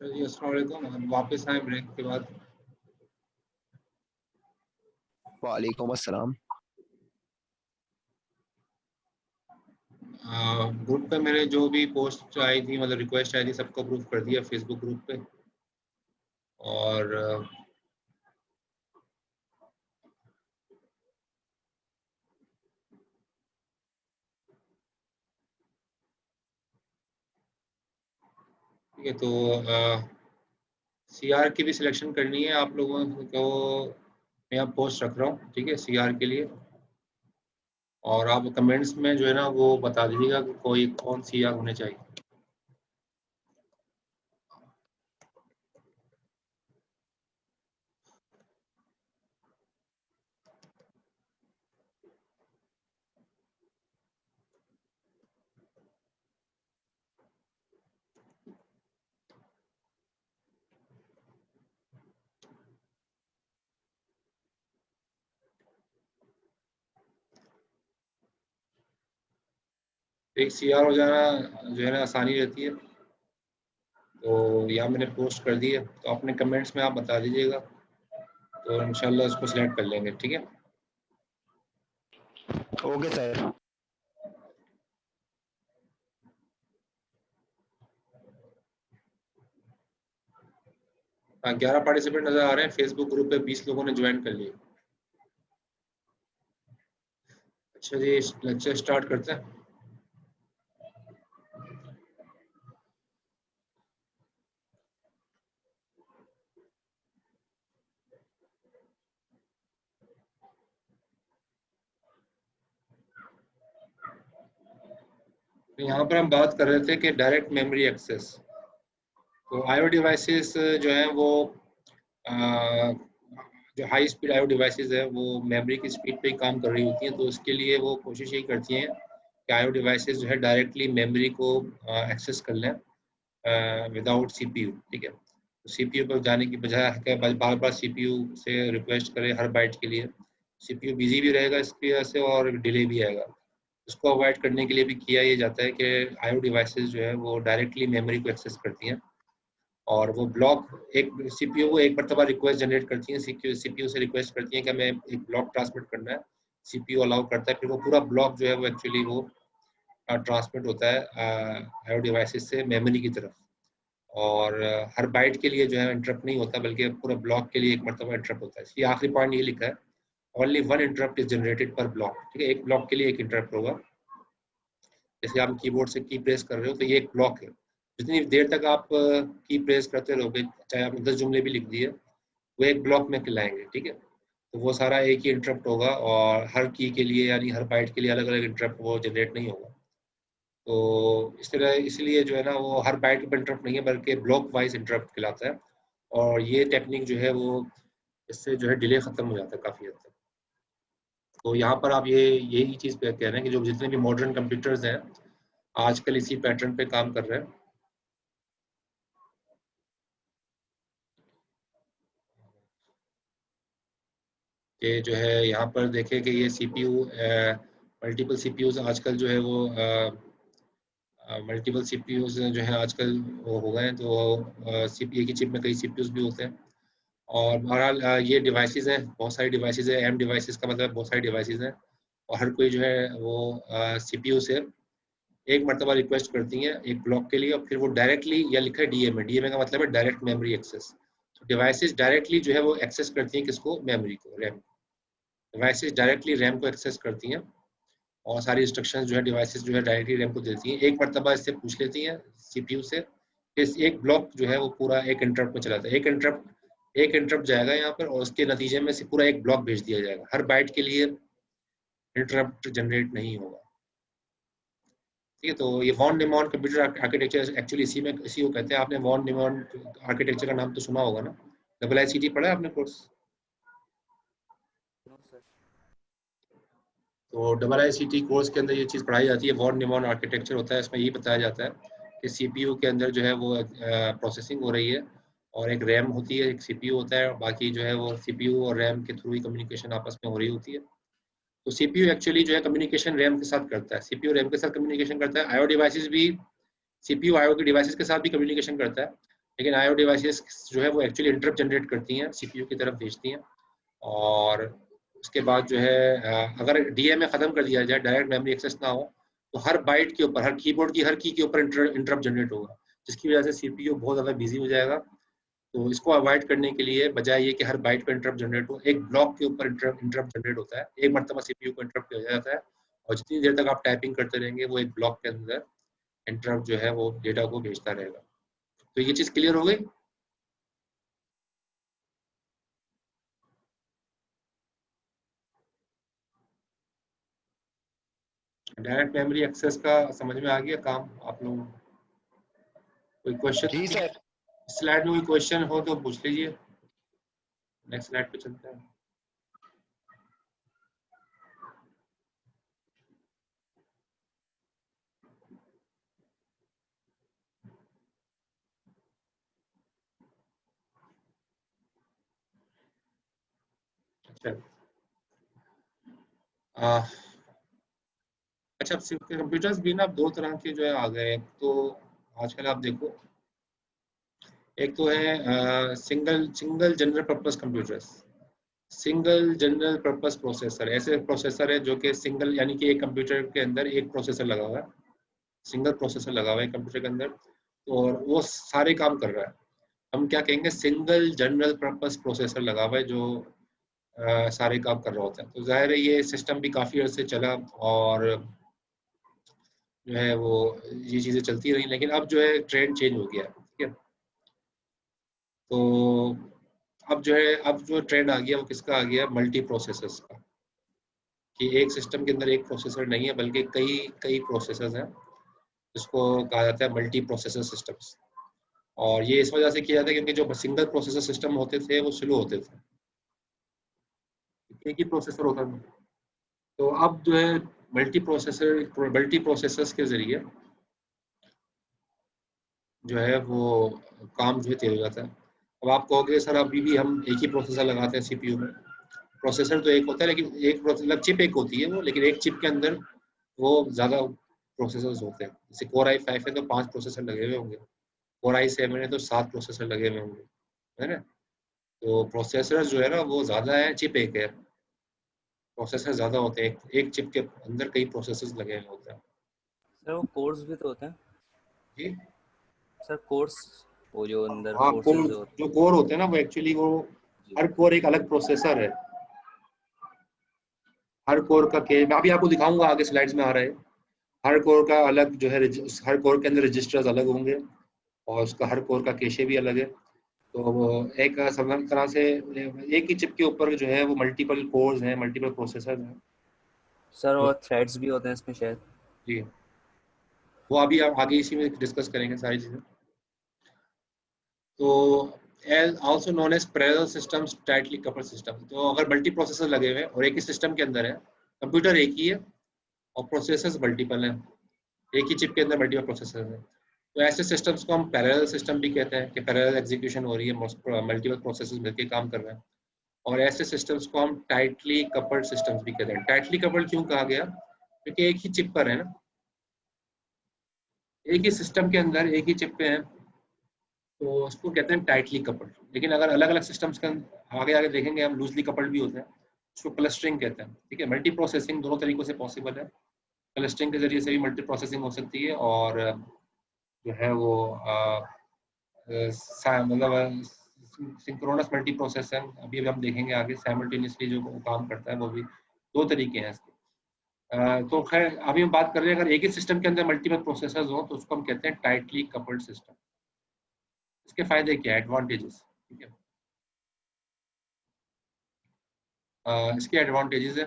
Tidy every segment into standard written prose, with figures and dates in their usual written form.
जी, अस्सलाम वालेकुम। हम वापस आए ब्रेक के बाद। वालेकुम अस्सलाम। ग्रुप पे मेरे जो भी पोस्ट आई थी, मतलब रिक्वेस्ट आई थी, सबको अप्रूव कर दिया फेसबुक ग्रुप पे। और ठीक है, तो सीआर की भी सिलेक्शन करनी है आप लोगों को। मैं यहाँ पोस्ट रख रहा हूँ, ठीक है, सीआर के लिए। और आप कमेंट्स में जो है ना वो बता दीजिएगा कि कोई कौन सीआर होने चाहिए। एक सीआर हो जाना जो है ना आसानी रहती है। तो यहाँ मैंने पोस्ट कर दी है, तो अपने कमेंट्स में आप बता दीजिएगा, तो इंशाल्लाह उसको सिलेक्ट कर लेंगे, ठीक है। Okay sir. हाँ, 11 पार्टिसिपेंट नजर आ रहे हैं। फेसबुक ग्रुप पे 20 लोगों ने ज्वाइन कर लिया। अच्छा जी, लेक्चर स्टार्ट करते हैं। तो यहाँ पर हम बात कर रहे थे कि डायरेक्ट मेमोरी एक्सेस। तो आईओ डिवाइसेस जो हैं वो अ, जो हाई स्पीड आईओ डिवाइसेस है वो मेमोरी की स्पीड पे ही काम कर रही होती हैं। तो उसके लिए वो कोशिश यही करती हैं कि आईओ डिवाइसेस जो है डायरेक्टली मेमोरी को एक्सेस कर लें विदाउट सीपीयू, ठीक है। तो सीपीयू पर जाने की बजाय है बार बार सीपीयू से रिक्वेस्ट करें हर बाइट के लिए। सीपीयू बिजी भी रहेगा इसकी वजह से और डिले भी आएगा। उसको अवॉइड करने के लिए भी किया ये जाता है कि आईओ डिवाइसेस जो है वो डायरेक्टली मेमोरी को एक्सेस करती हैं। और वो ब्लॉक एक सीपीयू को एक मरतबा रिक्वेस्ट जनरेट करती है, सीपीयू से रिक्वेस्ट करती है कि हमें एक ब्लॉक ट्रांसमिट करना है। सीपीयू अलाउ करता है, फिर वो पूरा ब्लॉक जो है वो एक्चुअली वो ट्रांसमिट होता है आईओ डिवाइसेस से मेमोरी की तरफ। और हर बाइट के लिए जो है इंटरप्ट नहीं होता, बल्कि पूरे ब्लॉक के लिए एक मरतबा इंटरप्ट होता है। ये आखिरी पॉइंट ये लिखा है, only one interrupt is generated पर ब्लॉक, ठीक है। एक ब्लॉक के लिए एक इंटरप्ट होगा। जैसे आप कीबोर्ड से की प्रेस कर रहे हो तो ये एक ब्लॉक है। जितनी देर तक आप की प्रेस करते रहोगे, चाहे आपने 10 जुमले भी लिख दिए, वो एक ब्लॉक में कहलाएंगे, ठीक है। तो वो सारा एक ही इंटरप्ट होगा और हर की के लिए यानी हर बाइट के लिए अलग अलग इंटरप्ट वो जनरेट नहीं होगा। तो इस तरह इसलिए जो है ना वो हर बाइट पर इंटरप्ट नहीं है, बल्कि ब्लॉक वाइज इंटरप्ट कहलाता है। और ये टेक्निक जो है वो इससे जो है डिले खत्म हो जाता है काफ़ी हद तक। तो यहाँ पर आप ये यही चीज़ कह रहे हैं कि जो जितने भी मॉडर्न कंप्यूटर्स हैं आजकल इसी पैटर्न पे काम कर रहे हैं। कि जो है यहाँ पर देखें कि ये सीपीयू मल्टीपल सीपीयूज आजकल जो है वो मल्टीपल सीपीयूज जो है आजकल वो हो गए हैं। तो सीपीयू की चिप में कई सीपीयूज भी होते हैं। और बहरहाल ये डिवाइसेस हैं, बहुत सारी डिवाइसेस हैं। एम डिवाइसेस का मतलब बहुत सारी डिवाइसेस हैं। और हर कोई जो है वो सीपीयू से एक मरतबा रिक्वेस्ट करती हैं एक ब्लॉक के लिए, और फिर वो डायरेक्टली या लिखा है डीएमए। डीएमए का मतलब है डायरेक्ट मेमोरी एक्सेस। तो डिवाइसेस डायरेक्टली जो है वो एक्सेस करती हैं किसको, मेमोरी को, रैम। डिवाइसेस डायरेक्टली रैम को एक्सेस करती हैं और सारी इंस्ट्रक्शंस जो है डिवाइसेस जो है डायरेक्टली रैम को देती हैं। एक मरतबा इससे पूछ लेती हैं सीपीयू से। इस एक ब्लॉक जो है वो पूरा एक इंटरप्ट में चला जाता है। एक इंटरप्ट जाएगा यहाँ पर और उसके नतीजे में से पूरा एक ब्लॉक भेज दिया जाएगा। हर बाइट के लिए इंटरप्ट जनरेट नहीं होगा, ठीक है। तो ये Von Neumann computer architecture actually इसी को कहते हैं। आपने वॉन न्यूमन आर्किटेक्चर का नाम तो सुना होगा ना, डबल आईसीटी पढ़ा है आपने कोर्स। तो डबल आईसीटी कोर्स के अंदर ये चीज़ पढ़ाई जाती है, वॉन न्यूमन आर्किटेक्चर होता है। इसमें ये बताया जाता है कि सीपीयू के अंदर जो है वो प्रोसेसिंग हो रही है और एक रैम होती है, एक सीपीयू होता है, और बाकी जो है वो सीपीयू और रैम के थ्रू ही कम्युनिकेशन आपस में हो रही होती है। तो सीपीयू एक्चुअली जो है कम्युनिकेशन रैम के साथ करता है, सीपीयू रैम के साथ कम्युनिकेशन करता है। आईओ डिवाइसेस भी सीपीयू आईओ के डिवाइसेस के साथ भी कम्युनिकेशन करता है। लेकिन आईओ डिवाइसेस जो है वो एक्चुअली इंटरप्ट जनरेट करती हैं, सीपीयू की तरफ भेजती हैं, और उसके बाद जो है अगर डीएमए खत्म कर दिया जाए, डायरेक्ट मेमोरी एक्सेस ना हो, तो हर बाइट के ऊपर, हर कीबोर्ड की हर की के ऊपर इंटरप्ट जनरेट होगा, जिसकी वजह से सीपीयू बहुत ज़्यादा बिजी हो जाएगा। तो इसको अवॉइड करने के लिए, बजाय ये कि हर बाइट पर इंटरप्ट जनरेट हो, एक ब्लॉक के ऊपर इंटरप्ट जनरेट होता है, एक मरतबा सीपीयू को इंटरप्ट किया जाता है, और जितनी देर तक आप टाइपिंग करते रहेंगे वो एक ब्लॉक के अंदर इंटरप्ट जो है वो डेटा को भेजता रहेगा। तो ये चीज़ क्लियर हो गई। डायरेक्ट मेमोरी एक्सेस का समझ में आ गया काम आप लोगों को? कोई जी क्वेश्चन सर। स्लाइड में कोई क्वेश्चन हो तो पूछ लीजिए, नेक्स्ट स्लाइड पे चलते हैं। अच्छा, अच्छा, कंप्यूटर्स भी ना दो तरह के जो है आ गए। एक तो आजकल आप देखो, एक तो है single single general purpose computers, single general purpose processor. ऐसे प्रोसेसर है जो कि सिंगल, यानी कि एक कंप्यूटर के अंदर एक प्रोसेसर लगा हुआ है, सिंगल प्रोसेसर लगा हुआ है कंप्यूटर के अंदर, और वो सारे काम कर रहा है। हम क्या कहेंगे, सिंगल जनरल पर्पस प्रोसेसर लगा हुआ है जो सारे काम कर रहा होता है। तो जाहिर है ये सिस्टम भी काफ़ी अर्से चला, और जो है वो ये चीज़ें चलती रही, लेकिन अब जो है ट्रेंड चेंज हो गया है, ठीक है। तो अब जो है, अब जो ट्रेंड आ गया वो किसका आ गया, मल्टी प्रोसेसर्स का, कि एक सिस्टम के अंदर एक प्रोसेसर नहीं है बल्कि कई कई प्रोसेसर्स हैं, जिसको कहा जाता है मल्टी प्रोसेसर सिस्टम्स। और ये इस वजह से किया जाता है क्योंकि जो सिंगल प्रोसेसर सिस्टम होते थे वो स्लो होते थे, एक ही प्रोसेसर होता था। तो अब जो है मल्टी प्रोसेसर्स के ज़रिए जो है वो काम जो है तेज़ हो जाता है। अब आप कहोगे सर अभी भी हम एक ही प्रोसेसर लगाते हैं सीपीयू में। प्रोसेसर तो एक होता है, लेकिन एक मतलब चिप एक होती है वो, लेकिन एक चिप के अंदर वो ज़्यादा प्रोसेसर्स होते हैं। जैसे कोर आई 5 है तो 5 प्रोसेसर लगे हुए होंगे, कोर आई 7 है तो 7 प्रोसेसर लगे हुए होंगे, है ना। तो प्रोसेसर जो है ना वो ज़्यादा है, चिप एक है, प्रोसेसर ज़्यादा होते हैं, एक चिप के अंदर कई प्रोसेसर्स लगे हुए होते हैं। सर वो कोर्स भी तो होते हैं जी सर, कोर्स, वो जो अंदर हाँ, कोर्सेज कोर, जो होते जो कोर होते हैं ना वो एक्चुअली वो, हैं। हर कोर एक अलग प्रोसेसर है। हर कोर का के मैं अभी आपको दिखाऊंगा, आगे स्लाइड्स में आ रहा है। हर कोर का अलग जो है हर कोर के अंदर रजिस्टर्स अलग होंगे, और उसका हर कोर का कैशे भी अलग है। तो वो एक समान तरह से एक ही चिप के ऊपर जो है वो मल्टीपल कोर्स हैं, मल्टीपल प्रोसेसर हैं। सर तो और थ्रेड्स भी होते हैं इसमें शायद। जी, वो अभी आप आगे इसी में डिस्कस करेंगे सारी चीज़ें। तो as also known as parallel systems, tightly coupled system. तो अगर मल्टी प्रोसेसर लगे हुए हैं और एक ही सिस्टम के अंदर है, कंप्यूटर एक ही है और प्रोसेसर्स मल्टीपल हैं, एक ही चिप के अंदर मल्टीपल प्रोसेसर हैं, तो ऐसे सिस्टम्स को हम पैरेलल सिस्टम भी कहते हैं, कि पैरेलल एग्जीक्यूशन हो रही है, मल्टीपल प्रोसेसर्स मिलकर काम कर रहे हैं। और ऐसे सिस्टम्स को हम टाइटली कपल्ड सिस्टम्स भी कहते हैं। टाइटली कपल्ड क्यों कहा गया, क्योंकि एक ही चिप पर है ना, एक ही सिस्टम के अंदर एक ही चिप पे है, तो उसको कहते हैं टाइटली कपल्ड। लेकिन अगर अलग अलग सिस्टम्स के आगे आगे देखेंगे हम, लूजली कपल्ड भी होते हैं, उसको क्लस्टरिंग कहते हैं, ठीक है। मल्टी प्रोसेसिंग दोनों तरीकों से पॉसिबल है, क्लस्टरिंग के जरिए से भी मल्टी प्रोसेसिंग हो सकती है, और जो है वो मतलब सिंक्रोनस मल्टी प्रोसेसर अभी हम देखेंगे आगे, साइमल्टेनियसली जो काम करता है, वो भी दो तरीके हैं इसके। तो खैर अभी हम बात कर रहे हैं, अगर एक ही सिस्टम के अंदर मल्टीपल प्रोसेसर्स हो तो उसको हम कहते हैं टाइटली कपल्ड सिस्टम। इसके फायदे क्या है, एडवांटेजेस, ठीक है। इसके एडवांटेजेस है,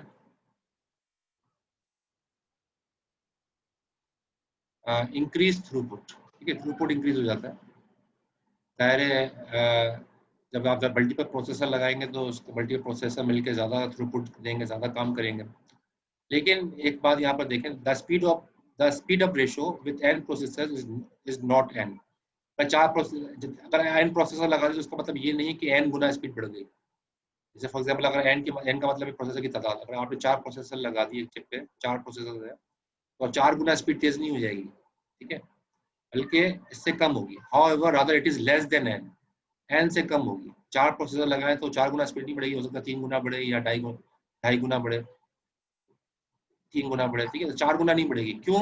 इंक्रीज थ्रूपुट, ठीक है, थ्रूपुट इंक्रीज हो जाता है। जाहिर है जब आप मल्टीपल प्रोसेसर लगाएंगे तो उसको मल्टीपल प्रोसेसर मिलकर ज़्यादा थ्रूपुट देंगे, ज़्यादा काम करेंगे। लेकिन एक बात यहाँ पर देखें, the speed of ratio with n processor is not n. चार प्रोसेसर, अगर एन प्रोसेसर लगा दें तो उसका मतलब ये नहीं कि एन गुना स्पीड बढ़ गई। जैसे फॉर एग्जांपल अगर एन का मतलब है प्रोसेसर की तादाद, अगर आपने 4 प्रोसेसर लगा दिए चिप पे, 4 प्रोसेसर है, तो 4 गुना स्पीड तेज नहीं हो जाएगी, ठीक है। बल्कि इससे कम होगी। However rather it is less than n, n से कम होगी। 4 प्रोसेसर लगाए तो 4 गुना स्पीड नहीं बढ़ेगी, हो सकता है 3 गुना बढ़े या ढाई गुना बढ़े, 3 गुना बढ़े, ठीक है, तो 4 गुना नहीं बढ़ेगी। क्यों?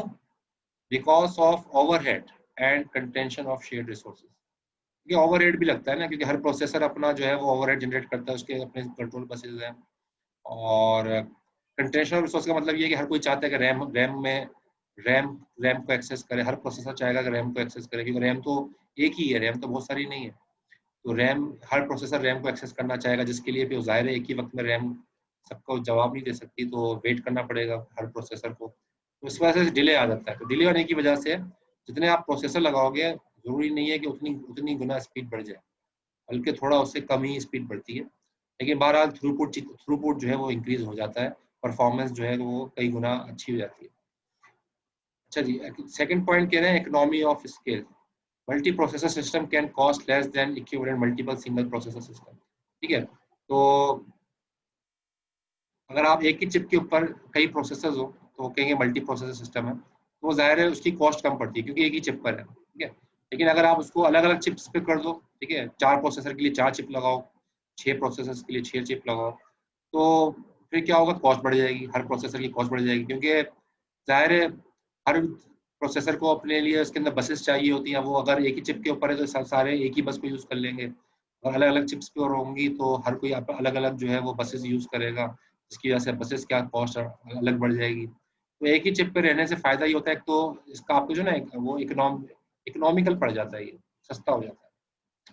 Because of overhead and contention of shared resources. क्योंकि ओवरहेड भी लगता है ना, क्योंकि हर प्रोसेसर अपना जो है वो ओवरहेड जनरेट करता है, उसके अपने कंट्रोल बसेस हैं। और कंटेंशन रिसोर्स का मतलब ये है कि हर कोई चाहता है कि रैम रैम को एक्सेस करे, हर प्रोसेसर चाहेगा कि रैम को एक्सेस करे, क्योंकि रैम तो एक ही है, रैम तो बहुत सारी नहीं है। तो रैम, हर प्रोसेसर रैम को एक्सेस करना चाहेगा, जिसके लिए फिर ज़ाहिर है एक ही वक्त में रैम सबको जवाब नहीं दे सकती, तो वेट करना पड़ेगा हर प्रोसेसर को। तो इस वजह से डिले आ जाता है। तो डिले होने की वजह से जितने आप प्रोसेसर लगाओगे ज़रूरी नहीं है कि उतनी उतनी गुना स्पीड बढ़ जाए, बल्कि थोड़ा उससे कम ही स्पीड बढ़ती है। लेकिन बहरहाल थ्रूपुट जो है वो इंक्रीज हो जाता है, परफॉर्मेंस जो है वो कई गुना अच्छी हो जाती है। अच्छा जी, सेकंड पॉइंट कह रहे हैं economy of scale. Multi processor system can cost less than equivalent multiple single processor system. ठीक है, तो अगर आप एक ही चिप के ऊपर कई प्रोसेसर्स हो तो कहेंगे मल्टी प्रोसेसर सिस्टम है, तो जाहिर है उसकी कॉस्ट कम पड़ती है क्योंकि एक ही चिप पर है। ठीक है, लेकिन अगर आप उसको अलग अलग चिप्स पे कर दो, ठीक है, 4 प्रोसेसर के लिए 4 चिप लगाओ, 6 प्रोसेसर के लिए 6 चिप लगाओ, तो फिर क्या होगा, कॉस्ट बढ़ जाएगी, हर प्रोसेसर की कॉस्ट बढ़ जाएगी। क्योंकि जाहिर है हर प्रोसेसर को अपने लिए उसके अंदर बसेस चाहिए होती हैं, वो अगर एक ही चिप के ऊपर है तो सारे एक ही बस को यूज़ कर लेंगे, और अलग अलग चिप्स पे और होंगी तो हर कोई अलग अलग जो है वो बसेस यूज़ करेगा, जिसकी वजह से बसेस क्या कॉस्ट अलग बढ़ जाएगी। तो एक ही चिप पे रहने से फ़ायदा ये होता है, तो इसका आपको जो ना वो इकोनॉमिकल पड़ जाता है, ये सस्ता हो जाता है,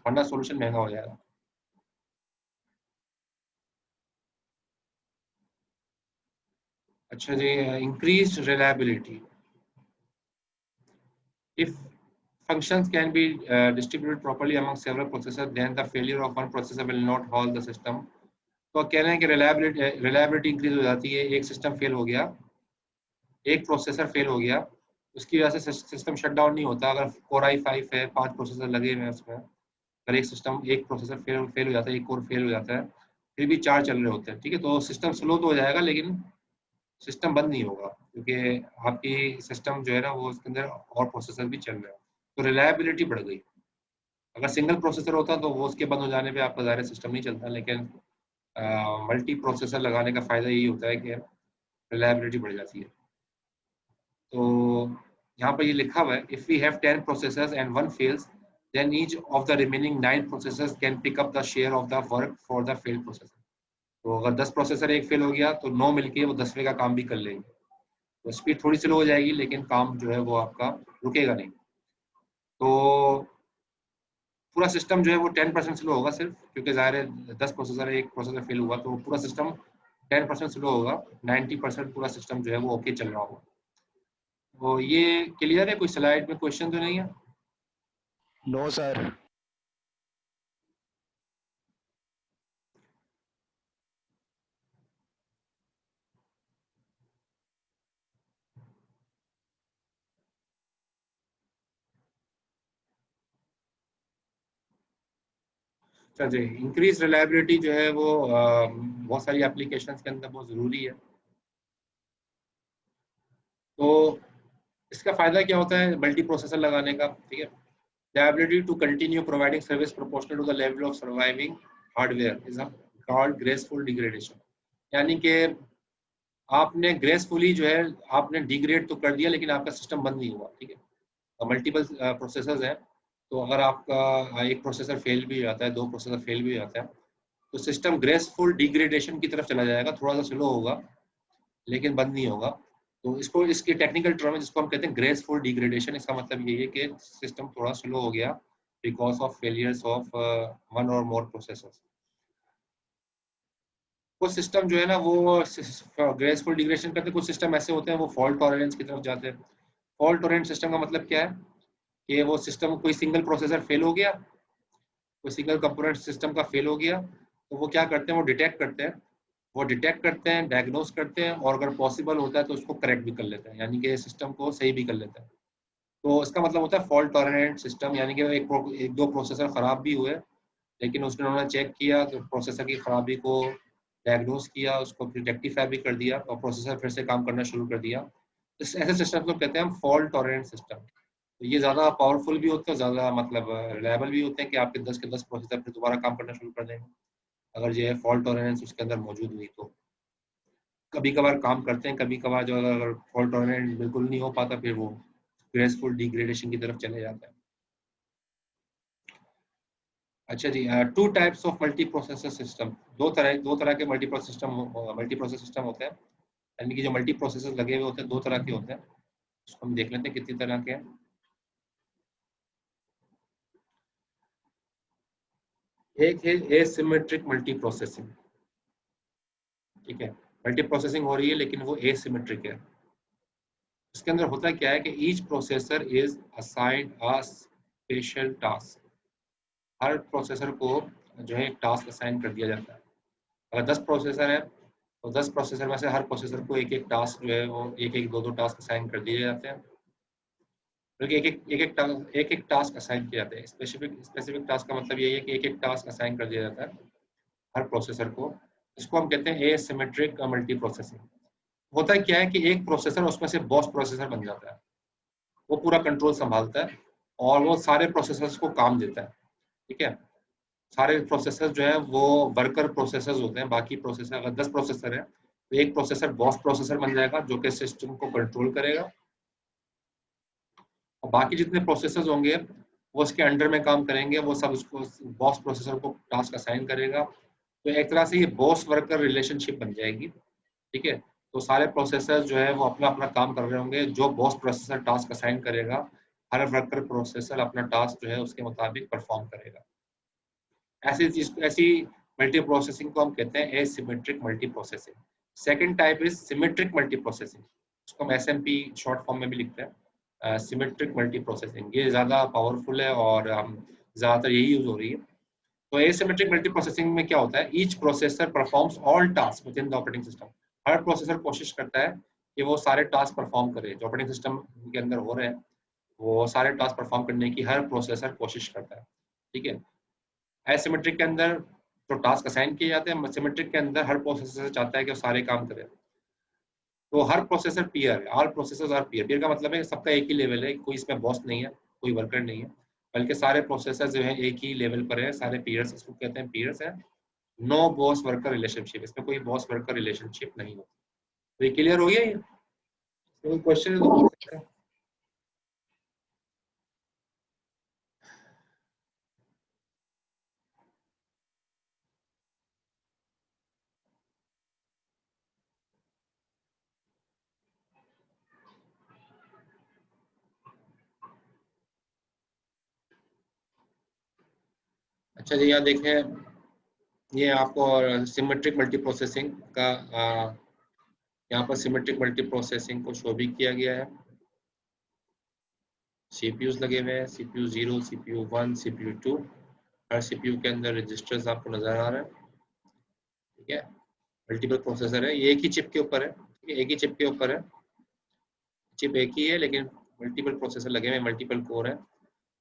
वरना सोल्यूशन महंगा हो जाएगा। अच्छा जी, increase reliability. If functions can be distributed properly among several processors, then the failure of one processor will not halt the system. तो कह रहे हैं कि रिलायबिलिटी इंक्रीज हो जाती है। एक सिस्टम फेल हो गया, एक प्रोसेसर फेल हो गया, उसकी वजह से सिस्टम शट डाउन नहीं होता। अगर कोर i5 है, 5 प्रोसेसर लगे हुए हैं उसमें, अगर एक प्रोसेसर फेल हो जाता है, एक कोर फेल हो जाता है, फिर भी 4 चल रहे होते हैं, ठीक है, तो सिस्टम स्लो तो हो जाएगा लेकिन सिस्टम बंद नहीं होगा, क्योंकि आपकी सिस्टम जो है ना वो उसके अंदर और प्रोसेसर भी चल रहे हैं, तो रिलायबिलिटी बढ़ गई। अगर सिंगल प्रोसेसर होता तो वो उसके बंद हो जाने पे आपका ज़ाहिर सिस्टम नहीं चलता, लेकिन मल्टी प्रोसेसर लगाने का फ़ायदा यही होता है कि रिलायबिलिटी बढ़ जाती है। तो यहाँ पर ये लिखा हुआ है, if we have 10 processors and one fails, then each of the remaining 9 processors can pick up the share of the work for the failed processor. तो अगर 10 प्रोसेसर एक फेल हो गया तो 9 मिलके वो 10वें का काम भी कर लेंगे। तो स्पीड थोड़ी स्लो हो जाएगी लेकिन काम जो है वो आपका रुकेगा नहीं। तो पूरा सिस्टम जो है वो 10% स्लो होगा सिर्फ, क्योंकि ज़ाहिर है 10 प्रोसेसर एक प्रोसेसर फेल हुआ तो पूरा सिस्टम 10% स्लो होगा, 90% पूरा सिस्टम जो है वो ओके चल रहा होगा। तो ये क्लियर है? कोई स्लाइड में क्वेश्चन तो नहीं है? No sir. अच्छा जी, इंक्रीज रिलायबिलिटी जो है वो बहुत सारी एप्लीकेशंस के अंदर बहुत ज़रूरी है। तो इसका फ़ायदा क्या होता है मल्टी प्रोसेसर लगाने का? ठीक है, the ability to continue providing service proportional to the level of surviving hardware is called graceful degradation। यानी कि आपने ग्रेसफुली जो है आपने डिग्रेड तो कर दिया लेकिन आपका सिस्टम बंद नहीं हुआ। ठीक है, मल्टीपल प्रोसेसर्स हैं, तो अगर आपका एक प्रोसेसर फेल भी हो जाता है, 2 प्रोसेसर फेल भी हो जाता है, तो सिस्टम ग्रेसफुल डिग्रेडेशन की तरफ चला जाएगा, थोड़ा सा स्लो होगा लेकिन बंद नहीं होगा। तो इसको इसकी टेक्निकल टर्म है जिसको हम कहते हैं ग्रेसफुल डिग्रेडेशन। इसका मतलब ये है कि सिस्टम थोड़ा स्लो हो गया because of failures of one और मोर प्रोसेसर्स। कुछ सिस्टम जो है ना वो ग्रेसफुल डिग्रेडेशन करते हैं, कुछ सिस्टम ऐसे होते हैं वो फॉल्ट टॉलरेंस की तरफ जाते हैं। फॉल्ट टॉलरेंट सिस्टम का मतलब क्या है कि वो सिस्टम कोई सिंगल प्रोसेसर फेल हो गया, कोई सिंगल कंपोनेंट सिस्टम का फेल हो गया, तो वो क्या करते हैं, वो डिटेक्ट करते हैं, डायग्नोस करते हैं, और अगर पॉसिबल होता है तो उसको करेक्ट भी कर लेते हैं, यानी कि सिस्टम को सही भी कर लेते हैं। तो इसका मतलब होता है फॉल्ट टॉलरेंट सिस्टम, यानी कि एक दो प्रोसेसर खराब भी हुए लेकिन उसने उन्होंने चेक किया तो प्रोसेसर की खराबी को डायग्नोस किया, उसको फिर रेक्टिफाई भी कर दिया और प्रोसेसर फिर से काम करना शुरू कर दिया। इस ऐसे सिस्टम को कहते हैं हम फॉल्ट टॉलरेंट सिस्टम। तो ये ज़्यादा पावरफुल भी होते हैं, ज़्यादा मतलब रिलायबल भी होते हैं कि आपके 10 के 10 प्रोसेसर फिर दोबारा काम करना शुरू कर देंगे अगर जो है फॉल्ट टॉलरेंस उसके अंदर मौजूद हुई तो। कभी कभार काम करते हैं, कभी कभार जो अगर फॉल्ट टॉलरेंट बिल्कुल नहीं हो पाता फिर वो ग्रेसफुल डिग्रेडेशन की तरफ चले जाता है। अच्छा जी, two types of multi processor system. दो तरह के मल्टी प्रोसेस सिस्टम होते हैं, यानी कि जो मल्टी प्रोसेसर लगे हुए होते हैं दो तरह के होते हैं। उसको हम देख लेते हैं कितनी तरह के हैं। एक है एसिमेट्रिक मल्टी प्रोसेसिंग, ठीक है। मल्टी प्रोसेसिंग हो रही है लेकिन वो एसिमेट्रिक है। इसके अंदर होता क्या है कि each processor is assigned a special task. Her processor को जो है एक टास्क असाइन कर दिया जाता है। अगर 10 प्रोसेसर है तो 10 प्रोसेसर में से हर प्रोसेसर को एक एक टास्क जो है वो एक एक दो टास्क असाइन कर दिए जाते हैं, बल्कि एक एक टास्क असाइन किए जाते हैं। स्पेसिफिक टास्क का मतलब यही है कि एक एक टास्क असाइन कर दिया जाता है हर प्रोसेसर को। इसको हम कहते हैं एसिमेट्रिक मल्टी प्रोसेसिंग। होता क्या है कि एक प्रोसेसर उसमें से बॉस प्रोसेसर बन जाता है, वो पूरा कंट्रोल संभालता है और वो सारे प्रोसेसर्स को काम देता है, ठीक है। सारे प्रोसेसर जो है वो वर्कर प्रोसेसर्स होते हैं। बाकी प्रोसेसर, अगर 10 प्रोसेसर है तो एक प्रोसेसर बॉस प्रोसेसर बन जाएगा जो कि सिस्टम को कंट्रोल करेगा, और बाकी जितने प्रोसेसर्स होंगे वो उसके अंडर में काम करेंगे, वो सब उसको बॉस प्रोसेसर को टास्क असाइन करेगा। तो एक तरह से ये बॉस वर्कर रिलेशनशिप बन जाएगी, ठीक है। तो सारे प्रोसेसर जो है वो अपना अपना काम कर रहे होंगे, जो बॉस प्रोसेसर टास्क असाइन करेगा हर वर्कर प्रोसेसर अपना टास्क जो है उसके मुताबिक परफॉर्म करेगा। ऐसी मल्टी प्रोसेसिंग को हम कहते हैं asymmetric multi processing. Second type is symmetric multi processing, उसको हम एसएमपी शॉर्ट फॉर्म में भी लिखते हैं। सिमेट्रिक मल्टी प्रोसेसिंग ये ज़्यादा पावरफुल है और ज़्यादातर यही यूज हो रही है। तो एसिमेट्रिक मल्टी प्रोसेसिंग में क्या होता है, each processor performs all task with in the operating system. Her processor कोशिश करता है कि वो सारे टास्क परफॉर्म करे जो ऑपरेटिंग सिस्टम के अंदर हो रहे हैं, वो सारे टास्क परफॉर्म करने की हर प्रोसेसर कोशिश करता है, ठीक है। एसिमेट्रिक के अंदर जो टास्क असाइन किए जाते हैं, सिमेट्रिक के अंदर हर प्रोसेसर चाहता है कि वो सारे काम करे। तो हर प्रोसेसर पीयर है, all processors are peer. Peer का मतलब है सबका एक ही लेवल है, कोई इसमें बॉस नहीं है, कोई वर्कर नहीं है, बल्कि सारे प्रोसेसर जो है एक ही लेवल पर है, सारे पीयर्स, इसको कहते हैं पीयर्स है। नो बॉस वर्कर रिलेशनशिप, इसमें कोई बॉस वर्कर रिलेशनशिप नहीं होती। तो ये क्लियर हो गया? ये कोई क्वेश्चन है तो पूछ सकते हैं। अच्छा जी, यहाँ देखें, ये आपको सिमेट्रिक मल्टी प्रोसेसिंग का यहाँ पर सिमेट्रिक मल्टी प्रोसेसिंग को शो भी किया गया है। सीपीयूज लगे हुए हैं, सीपीयू 0, सीपीयू 1, सीपीयू 2। हर सीपीयू के अंदर रजिस्टर्स आपको नजर आ रहे हैं, ठीक है। मल्टीपल प्रोसेसर है, ये एक ही चिप के ऊपर है, ठीक है, एक ही चिप के ऊपर है। चिप एक ही है लेकिन मल्टीपल प्रोसेसर लगे हुए हैं, मल्टीपल कोर है।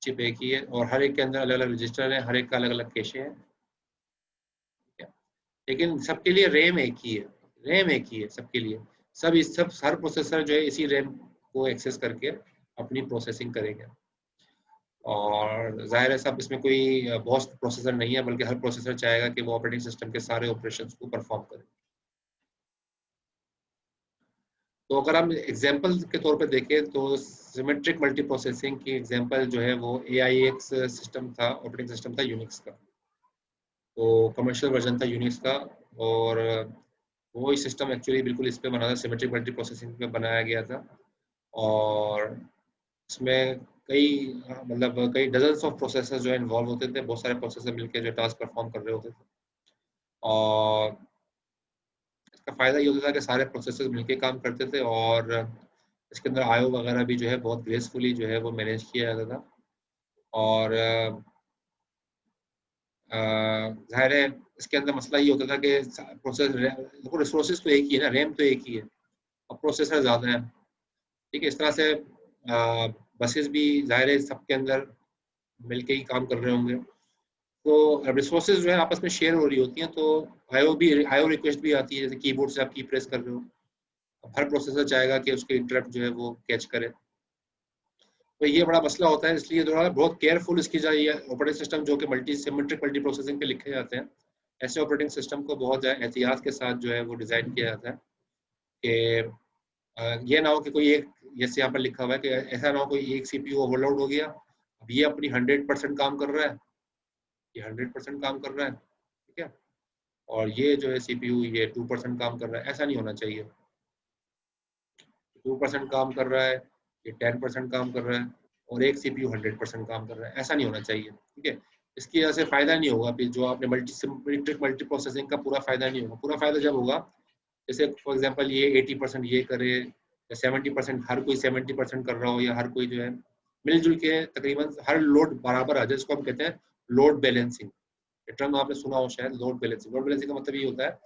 चिप एक ही है और हर एक के अंदर अलग अलग रजिस्टर है, हर एक का अलग अलग कैशे है, ठीक है। लेकिन सबके लिए रैम एक ही है, रैम एक ही है सबके लिए। सब हर प्रोसेसर जो है इसी रैम को एक्सेस करके अपनी प्रोसेसिंग करेंगे। और जाहिर है सब इसमें कोई बॉस प्रोसेसर नहीं है, बल्कि हर प्रोसेसर चाहेगा कि वो ऑपरेटिंग सिस्टम के सारे ऑपरेशंस को परफॉर्म करे। तो अगर हम एग्जांपल के तौर पे देखें तो सिमेट्रिक मल्टी प्रोसेसिंग की एग्जांपल जो है वो AIX सिस्टम था, ऑपरेटिंग सिस्टम था यूनिक्स का। तो कमर्शियल वर्जन था यूनिक्स का, और वो सिस्टम एक्चुअली बिल्कुल इस पे बना था, सिमेट्रिक मल्टी प्रोसेसिंग पे बनाया गया था। और इसमें कई मतलब कई डजन्स ऑफ प्रोसेसर जो है इन्वॉल्व होते थे, बहुत सारे प्रोसेसर मिलकर जो टास्क परफॉर्म कर रहे होते थे। और इसका फ़ायदा ये होता था कि सारे प्रोसेसर मिलके काम करते थे, और इसके अंदर आईओ वगैरह भी जो है बहुत ग्रेसफुली जो है वो मैनेज किया जाता था। और ज़ाहिर है इसके अंदर मसला ये होता था कि देखो रिसोर्सेज तो एक ही है ना, रैम तो एक ही है, अब प्रोसेसर ज़्यादा है, ठीक है। इस तरह से बसेस भी ज़ाहिर है सबके अंदर मिलके ही काम कर रहे होंगे, तो रिसोर्सेज जो है आपस में शेयर हो रही होती हैं। तो आईओ रिक्वेस्ट भी आती है, जैसे कीबोर्ड से आप की प्रेस कर रहे हो, हर प्रोसेसर चाहेगा कि उसके इंटरप्ट जो है वो कैच करे। तो ये बड़ा मसला होता है, इसलिए थोड़ा बहुत केयरफुल इसकी जाए ऑपरेटिंग सिस्टम जो कि मल्टी सिमेट्रिक मल्टी प्रोसेसिंग पे लिखे जाते हैं, ऐसे ऑपरेटिंग सिस्टम को बहुत एहतियात के साथ जो है वो डिज़ाइन किया जाता है कि ये ना हो कि कोई एक, जैसे यहाँ पर लिखा हुआ है कि ऐसा ना हो कोई एक सीपीयू ओवरलोड हो गया, अब ये अपनी 100% काम कर रहा है, ये 100% काम कर रहा है, ठीक है, और ये जो है सीपीयू ये 2% काम कर रहा है, ऐसा नहीं होना चाहिए। 2% काम कर रहा है, ये 10% काम कर रहा है, और एक सीपीयू 100% काम कर रहा है, ऐसा नहीं होना चाहिए, ठीक है। इसकी वजह से फायदा नहीं होगा, फिर जो आपने मल्टी प्रोसेसिंग का पूरा फायदा नहीं होगा। पूरा फायदा जब होगा, जैसे फॉर एग्जांपल ये 80% ये करे, या 70% हर कोई 70% कर रहा हो, या हर कोई जो है मिलजुल के तकरीबन हर लोड बराबर आ जाए, जिसको हम कहते हैं लोड बैलेंसिंग। टर्म आपने सुना हो शायद, लोड बैलेंसिंग। लोड बैलेंसिंग का मतलब ये होता है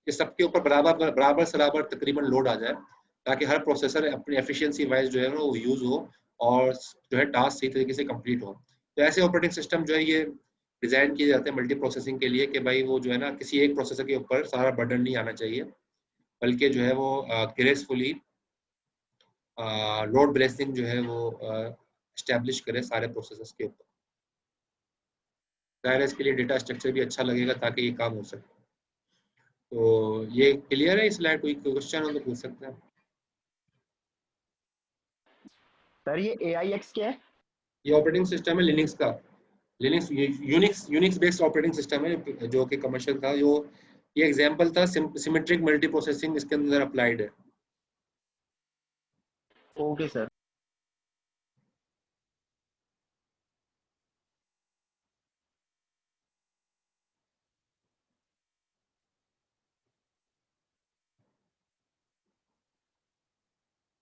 कि सबके ऊपर बराबर बराबर से बराबर तकरीबन लोड आ जाए, ताकि हर प्रोसेसर अपनी एफिशिएंसी वाइज जो है वो यूज हो, और जो है टास्क सही तरीके से कंप्लीट हो। तो ऐसे ऑपरेटिंग सिस्टम जो है ये डिजाइन किए जाते हैं मल्टी प्रोसेसिंग के लिए, कि भाई वो जो है ना किसी एक प्रोसेसर के ऊपर सारा बर्डन नहीं आना चाहिए, बल्कि जो है वो ग्रेसफुली लोड बैलेंसिंग जो है वो स्टैब्लिश करे सारे प्रोसेसर्स के ऊपर। जाहिर है इसके लिए डेटा स्ट्रक्चर भी अच्छा लगेगा ताकि ये काम हो सके। तो ये क्लियर है, इस स्लाइड कोई क्वेश्चन हो तो पूछ सकते हैं। सर ये AIX क्या है? ये ऑपरेटिंग सिस्टम है लिनक्स का। Linux Unix based operating system है जो कि कमर्शियल था। जो ये एग्जांपल था सिमेट्रिक मल्टी प्रोसेसिंग, इसके अंदर अप्लाइड है। Okay sir.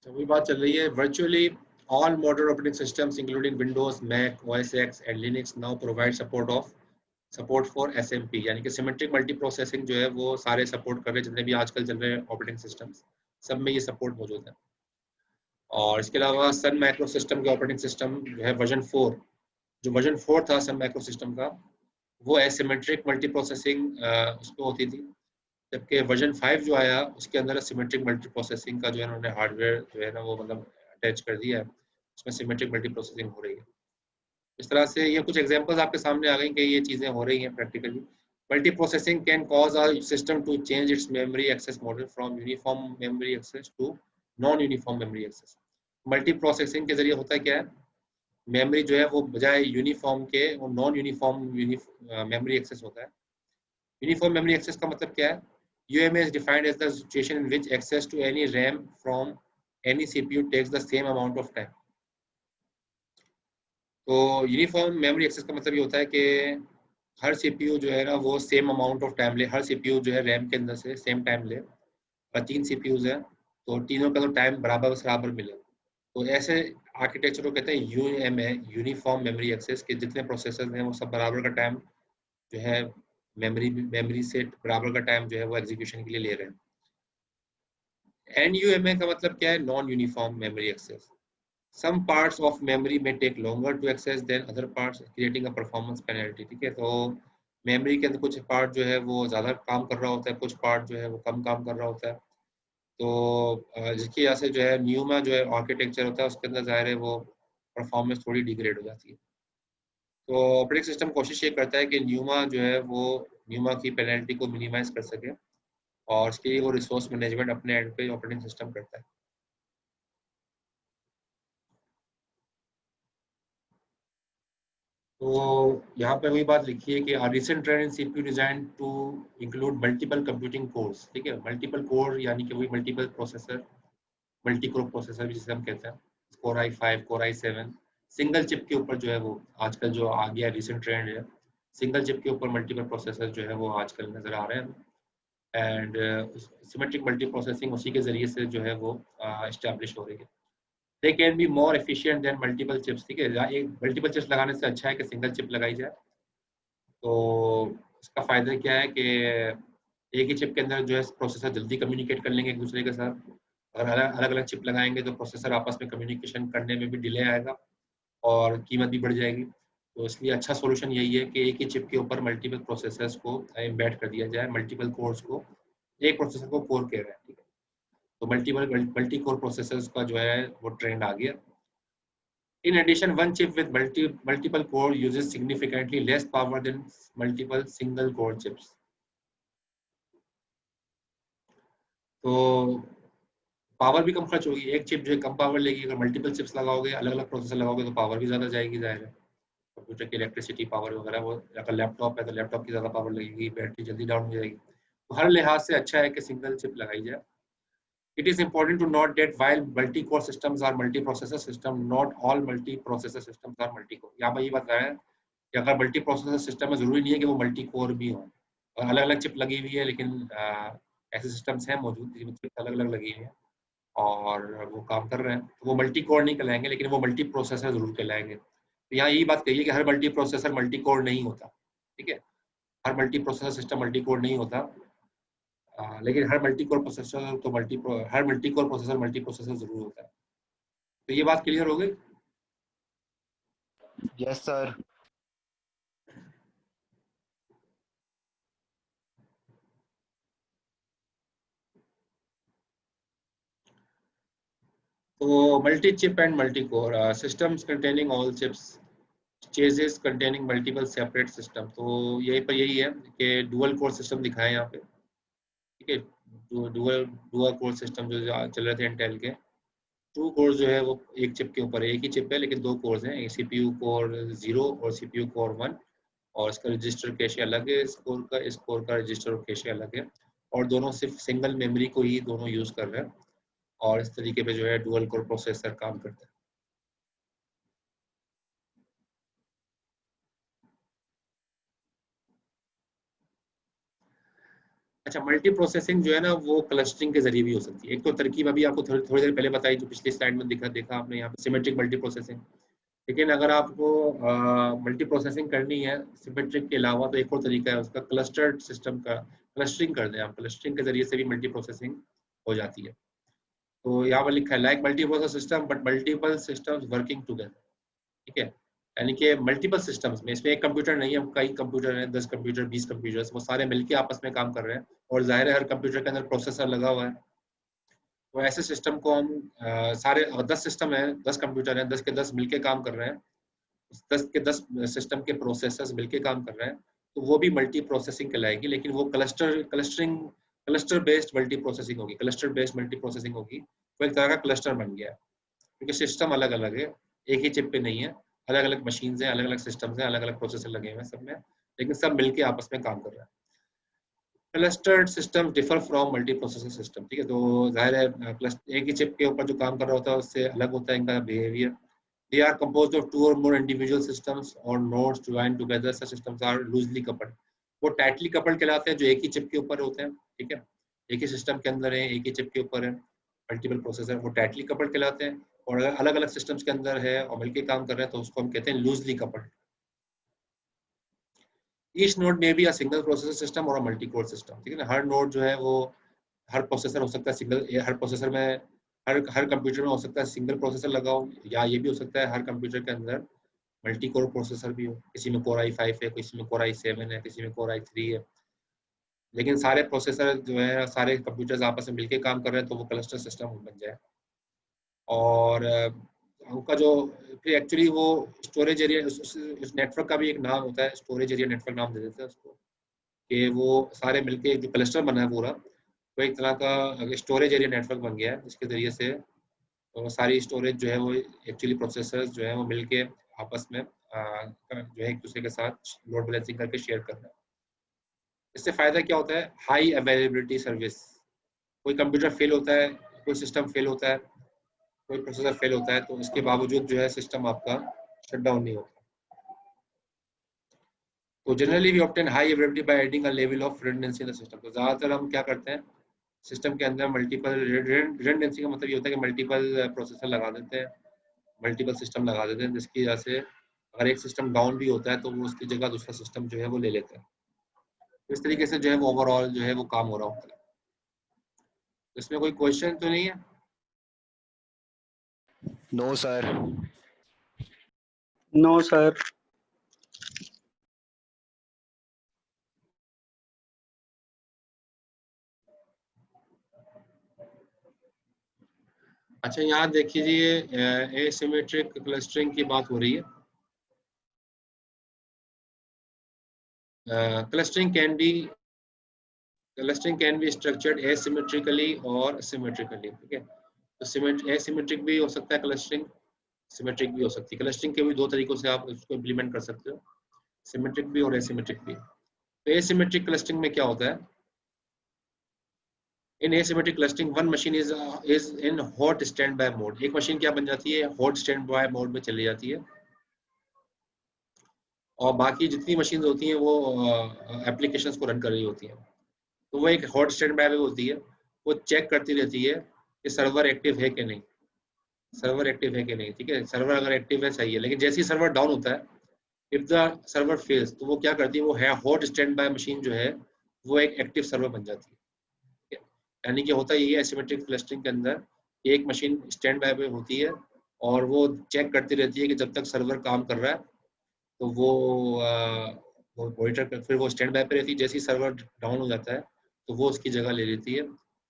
तो वही बात चल रही है, virtually all modern operating systems including Windows, Mac, OS X and Linux now provide support for SMP, यानी कि सिमेट्रिक मल्टी प्रोसेसिंग जो है वो सारे सपोर्ट कर रहे हैं, जितने भी आजकल चल रहे हैं ऑपरेटिंग सिस्टम्स, सब में ये सपोर्ट मौजूद है। और इसके अलावा सन माइक्रो सिस्टम के ऑपरेटिंग सिस्टम जो है वर्जन 4, जो वर्जन 4 था सन माइक्रो सिस्टम का, वो एसिमेट्रिक मल्टी प्रोसेसिंग उसमें होती थी, जबकि वर्जन 5 जो आया उसके अंदर सिमेट्रिक मल्टी प्रोसेसिंग का जो है उन्होंने हार्डवेयर जो है ना वो मतलब अटैच कर दिया है, उसमें सिमेट्रिक मल्टी प्रोसेसिंग हो रही है। इस तरह से ये कुछ एग्जांपल्स आपके सामने आ गई कि ये चीज़ें हो रही हैं practically. Multi processing can cause a system to change its memory access model from uniform memory access to non uniform memory access. Multi processing के जरिए होता क्या है, मेमोरी जो है वो बजाय यूनिफॉर्म के वो नॉन यूनिफॉर्म मेमोरी एक्सेस होता है। यूनिफॉर्म मेमोरी एक्सेस का मतलब क्या है? UMA is defined as the situation in which access to any RAM from any CPU takes the same amount of time. तो यूनिफॉर्म मेमोरी एक्सेस का मतलब ये होता है कि हर CPU जो है ना वो सेम अमाउंट ऑफ टाइम ले, हर CPU जो है रैम के अंदर से सेम टाइम ले, और 3 CPUs है तो तीनों का तो टाइम बराबर बराबर मिले। तो ऐसे आर्किटेक्चर को कहते हैं UMA, यूनिफॉर्म मेमोरी एक्सेस, के जितने प्रोसेसर हैं वो सब बराबर का टाइम जो है मेमोरी से बराबर का टाइम जो है वो एग्जीक्यूशन के लिए ले रहे हैं। NUMA का मतलब क्या है? Non uniform memory access. Some parts of memory may take longer to access than other parts, creating a performance penalty। ठीक है, तो मेमोरी के अंदर कुछ पार्ट जो है वो ज़्यादा काम कर रहा होता है, कुछ पार्ट जो है वो कम काम कर रहा होता है। तो जिसकी वजह से जो है न्यूमा जो है आर्किटेक्चर होता है उसके अंदर ज़ाहिर है वो परफॉर्मेंस थोड़ी डिग्रेड हो जाती है। तो ऑपरेटिंग सिस्टम कोशिश ये करता है कि न्यूमा जो है वो न्यूमा की पेनल्टी को मिनिमाइज कर सके, और उसके लिए वो रिसोर्स मैनेजमेंट अपने एंड पे ऑपरेटिंग सिस्टम करता है। तो यहाँ पे वही बात लिखी है कि recent trend in CPU design to include multiple computing cores. ठीक है, मल्टीपल कोर यानी कि वही multiple processor, multi core processor भी जिसे हम कहते हैं, core i5, core i7। Single chip के ऊपर जो है वो आजकल जो आ गया रिसेंट ट्रेंड है, सिंगल चिप के ऊपर मल्टीपल प्रोसेसर जो है वो आजकल नजर आ रहे हैं। एंड सिमेट्रिक मल्टी प्रोसेसिंग उसी के जरिए से जो है वो इस्टेब्लिश हो रही है। They can be more efficient then multiple chips. ठीक है, एक मल्टीपल चिप्स लगाने से अच्छा है कि सिंगल चिप लगाई जाए। तो इसका फ़ायदा क्या है कि एक ही चिप के अंदर जो है प्रोसेसर जल्दी कम्युनिकेट कर लेंगे एक दूसरे के साथ। अगर अलग अलग चिप लगाएंगे तो प्रोसेसर आपस में कम्युनिकेशन करने में भी डिले आएगा और कीमत भी बढ़ जाएगी। तो इसलिए अच्छा सॉल्यूशन यही है कि एक ही चिप के ऊपर मल्टीपल प्रोसेसर्स को एम्बेड कर दिया जाए, मल्टीपल कोर्स को, एक प्रोसेसर को कोर कह रहे हैं। ठीक है, तो मल्टी कोर प्रोसेसर्स का जो है वो ट्रेंड आ गया। In addition, one chip with multiple core uses significantly less power than multiple single core chips. तो पावर भी कम खर्च होगी, एक चिप जो है कम पावर लेगी, अगर मल्टीपल चिप्स लगाओगे, अलग अलग प्रोसेसर लगाओगे तो पावर भी ज़्यादा जाएगी, जाहिर है कंप्यूटर की इलेक्ट्रिसिटी पावर वगैरह वो, अगर लैपटॉप है तो लैपटॉप की ज़्यादा पावर लगेगी, बैटरी जल्दी डाउन हो जाएगी। तो हर लिहाज से अच्छा है कि सिंगल चिप लगाई जाए। It is important to note that while multi-core systems are multi-processor system, not all multi-processor systems are multi-core. यहाँ पर ये बात है कि अगर multi-processor system में जरूरी नहीं है कि वो multi-core भी हो, और अलग-अलग चिप लगी हुई है, लेकिन ऐसे systems हैं मौजूद जिसमें चिप अलग-अलग लगी हुई हैं और वो काम कर रहे हैं, तो वो multi-core नहीं कहलाएंगे, लेकिन वो multi-processor जरूर कहलाएंगे। तो यहाँ यही बात कही है कि हर multi-processor multi-core नहीं होता, ठीक है? हर multi-processor system multi-core नहीं होता, लेकिन हर मल्टी-कोर प्रोसेसर तो हर मल्टी-कोर प्रोसेसर मल्टी प्रोसेसर जरूर होता है। तो ये बात क्लियर हो गई? Yes sir. तो multi chip and multi core systems containing all chips, ceases containing multiple separate system. तो यही पर यही है कि डुअल कोर सिस्टम दिखाए यहाँ पे, ठीक है? डुअल डुअल कोर सिस्टम जो चल रहे थे इंटेल के, टू कोर जो है वो एक चिप के ऊपर, एक ही चिप है लेकिन दो कोर्स हैं, सीपीयू कोर 0 और सीपीयू कोर 1, और इसका रजिस्टर कैशे अलग है, इस कोर का रजिस्टर और कैशे अलग है, और दोनों सिर्फ सिंगल मेमोरी को ही दोनों यूज कर रहे हैं, और इस तरीके पे जो है डुअल कोर प्रोसेसर काम करता है। अच्छा, मल्टी प्रोसेसिंग जो है ना वो क्लस्टरिंग के जरिए भी हो सकती है। एक तो तरकीब अभी आपको थोड़ी देर पहले बताई, जो पिछली स्लाइड में देखा आपने यहाँ पे सिमेट्रिक मल्टी प्रोसेसिंग, लेकिन अगर आपको मल्टी प्रोसेसिंग करनी है सिमेट्रिक के अलावा, तो एक और तरीका है उसका, क्लस्टर्ड सिस्टम का क्लस्टरिंग कर दें आप, क्लस्टरिंग के जरिए से भी मल्टी प्रोसेसिंग हो जाती है। तो यहाँ पर लिखा है like multi process system but multiple systems working together, ठीक है? यानी कि मल्टीपल सिस्टम्स में, इसमें एक कंप्यूटर नहीं है, कई कंप्यूटर हैं, 10 कंप्यूटर 20 कंप्यूटर्स, वो सारे मिलके आपस में काम कर रहे हैं, और जाहिर है हर कंप्यूटर के अंदर प्रोसेसर लगा हुआ है। तो ऐसे सिस्टम को हम सारे 10 सिस्टम है, 10 कंप्यूटर हैं, 10 के 10 मिलके काम कर रहे हैं, 10 के 10 सिस्टम के प्रोसेसर्स मिलके काम कर रहे हैं, तो वो भी मल्टी प्रोसेसिंग कहलाएगी, लेकिन वो क्लस्टर बेस्ड मल्टी प्रोसेसिंग होगी, क्लस्टर बेस्ड मल्टी प्रोसेसिंग होगी। वो एक तरह का क्लस्टर बन गया है, क्योंकि सिस्टम अलग अलग है, एक ही चिप पे नहीं है, अलग अलग मशीन हैं, अलग अलग सिस्टम्स हैं, अलग अलग प्रोसेसर लगे हुए हैं सब में, लेकिन सब मिलके आपस में काम कर रहे हैं। Clustered system differ from multi processor system, ठीक है? तो जाहिर है एक ही चिप के ऊपर जो काम कर रहा होता है उससे अलग होता है इनका behaviour. They are composed of two or more individual systems or nodes joined together. Such systems are loosely coupled. वो tightly coupled कहलाते हैं जो एक ही चिप के ऊपर होते हैं, ठीक है? एक ही सिस्टम के अंदर है, एक ही चिप के ऊपर है, मल्टीपल प्रोसेसर, वो tightly coupled कहलाते हैं। और अगर अलग अलग सिस्टम्स के अंदर है और मिलकर काम कर रहे हैं तो उसको हम कहते हैं loosely coupled. Each node may be a single processor system or a multi-core system, ठीक है ना? हर नोड जो है वो हर प्रोसेसर हो सकता है सिंगल, हर प्रोसेसर में हर कंप्यूटर में हो सकता है सिंगल प्रोसेसर लगाओ, या ये भी हो सकता है हर कंप्यूटर के अंदर मल्टी कोर प्रोसेसर भी हो, किसी में कोर i5 है, किसी में कोर i7 है, किसी में कोर i3 है, लेकिन सारे प्रोसेसर जो है सारे कंप्यूटर्स आपस में मिलके काम कर रहे हैं तो वो क्लस्टर सिस्टम बन जाए। और उनका जो फिर एक्चुअली वो स्टोरेज एरिया, उस नेटवर्क का भी एक नाम होता है, स्टोरेज एरिया नेटवर्क नाम दे देते हैं उसको, कि वो सारे मिलके जो क्लस्टर बना है पूरा, वो एक तरह का स्टोरेज एरिया नेटवर्क बन गया है, जिसके ज़रिए से सारी स्टोरेज जो है वो एक्चुअली प्रोसेसर्स जो है वो मिलके आपस में जो है एक दूसरे के साथ लोड बैलेंसिंग करके शेयर कर रहे हैं। इससे फ़ायदा क्या होता है? High availability service. कोई कंप्यूटर फेल होता है, कोई सिस्टम फेल होता है, कोई प्रोसेसर फेल होता है, तो उसके बावजूद जो है सिस्टम आपका शट डाउन नहीं होता। तो generally we obtain high availability by adding a level of redundancy in the system. तो ज़्यादातर हम क्या करते हैं, सिस्टम के अंदर मल्टीपल रिडंडेंसी का मतलब ये होता है कि मल्टीपल प्रोसेसर लगा देते हैं, मल्टीपल सिस्टम लगा देते हैं, जिसकी वजह से अगर एक सिस्टम डाउन भी होता है तो वो उसकी जगह दूसरा सिस्टम जो है वो ले लेता है। इस तरीके से जो है वो ओवरऑल जो है वो काम हो रहा होता है। इसमें कोई क्वेश्चन तो नहीं है? No sir. No sir. अच्छा, यहाँ देखिए एसिमेट्रिक क्लस्टरिंग की बात हो रही है। क्लस्टरिंग कैन बी स्ट्रक्चर्ड एसिमेट्रिकली और सिमेट्रिकली, ठीक है। तो एसिमेट्रिक भी हो सकता है क्लस्टरिंग, सिमेट्रिक भी हो सकती है। क्लस्टरिंग के भी दो तरीकों से आप इसको इम्प्लीमेंट कर सकते हो, सिमेट्रिक भी और एसिमेट्रिक भी। तो एसिमेट्रिक क्लस्टरिंग में क्या होता है? In asymmetric clustering one machine is in hot standby mode. एक मशीन क्या बन जाती है? हॉट स्टैंड बाय मोड में चली जाती है, और बाकी जितनी मशीन होती हैं वो एप्लीकेशंस को रन कर रही होती हैं। तो वो एक हॉट स्टैंड बाय में होती है, वो चेक करती रहती है कि सर्वर एक्टिव है कि नहीं, सर्वर एक्टिव है कि नहीं, ठीक है। सर्वर अगर एक्टिव है सही है, लेकिन जैसे ही सर्वर डाउन होता है, इफ द सर्वर फेल्स, तो वो क्या करती है, वो है हॉट स्टैंड बाय मशीन जो है वो एक एक्टिव सर्वर बन जाती है, ठीक है। यानी कि होता यही है एसिमेट्रिक क्लस्टरिंग के अंदर, एक मशीन स्टैंड बाय पे होती है और वो चेक करती रहती है कि जब तक सर्वर काम कर रहा है तो वो मॉनिटर कर, फिर वो स्टैंड बाय पे रहती है। जैसे ही सर्वर डाउन हो जाता है तो वो उसकी जगह ले लेती है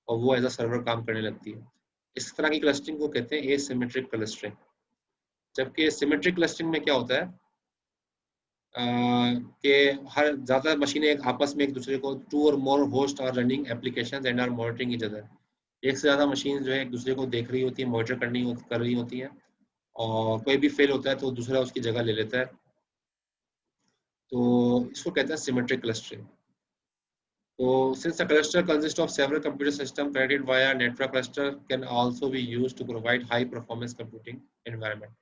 और वो एज अ सर्वर काम करने लगती है। इस तरह की क्लस्टरिंग को कहते हैं एसिमेट्रिक क्लस्टरिंग। जबकि सिमेट्रिक क्लस्टरिंग में क्या होता है कि हर ज़्यादा मशीनें एक आपस में एक दूसरे को, two or more host are running applications and are monitoring each other. एक से ज़्यादा मशीन जो है एक दूसरे को देख रही होती है, मॉनिटर कर रही होती हैं, और कोई भी फेल होता है तो दूसरा उसकी जगह ले लेता है। तो इसको कहते हैं symmetric clustering. So since a cluster consists of several computer systems connected via network, cluster can also be used to provide high performance computing environment.